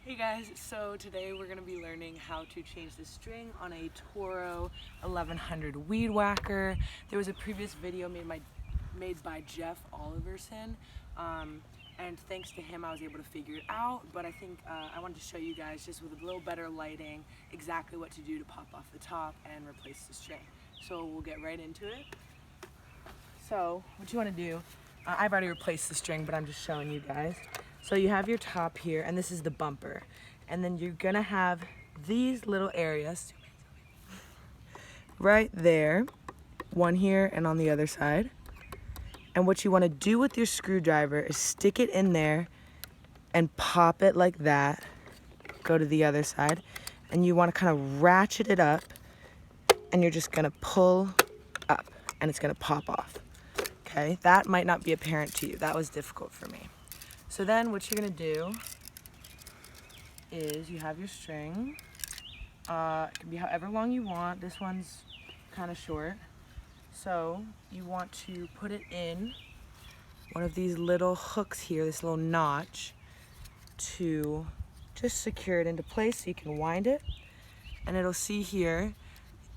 Hey guys, so today we're going to be learning how to change the string on a Toro 1100 weed whacker. There was a previous video made by Jeff Oliverson, and thanks to him I was able to figure it out, but I think I wanted to show you guys just with a little better lighting exactly what to do to pop off the top and replace the string. So we'll get right into it. So what you want to do, I've already replaced the string, but I'm just showing you guys. So you have your top here, and this is the bumper. And then you're gonna have these little areas right there, one here and on the other side. And what you wanna do with your screwdriver is stick it in there and pop it like that. Go to the other side. And you wanna kind of ratchet it up, and you're just gonna pull up, and it's gonna pop off. Okay, that might not be apparent to you. That was difficult for me. So then what you're gonna do is you have your string. It can be however long you want. This one's kind of short. So you want to put it in one of these little hooks here, this little notch, to just secure it into place so you can wind it. And it'll see here,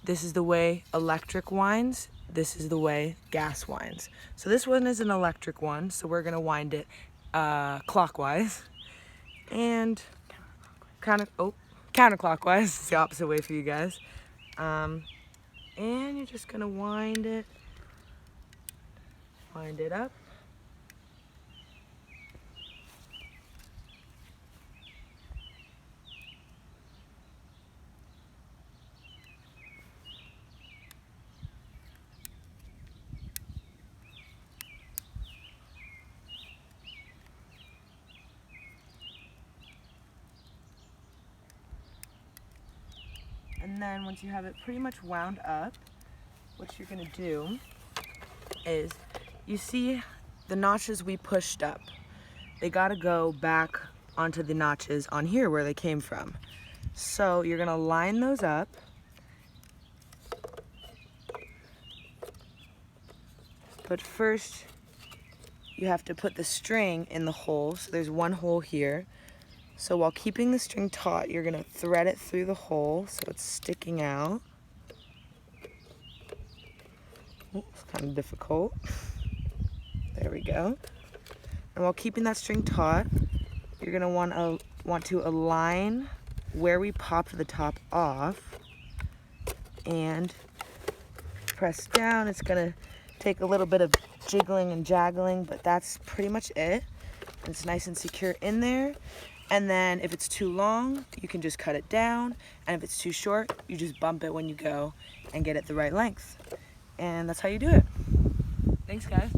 this is the way electric winds, this is the way gas winds. So this one is an electric one, so we're gonna wind it clockwise, and counterclockwise. It's the opposite way for you guys. And you're just gonna wind it up. And then once you have it pretty much wound up, what you're gonna do is, you see the notches we pushed up, they gotta go back onto the notches on here where they came from. So you're gonna line those up. But first, you have to put the string in the hole. So there's one hole here. So while keeping the string taut, you're gonna thread it through the hole so it's sticking out. It's kind of difficult. There we go. And while keeping that string taut, you're gonna want to align where we popped the top off and press down. It's gonna take a little bit of jiggling and jaggling, but that's pretty much it. And it's nice and secure in there. And then if it's too long, you can just cut it down. And if it's too short, you just bump it when you go and get it the right length. And that's how you do it. Thanks, guys.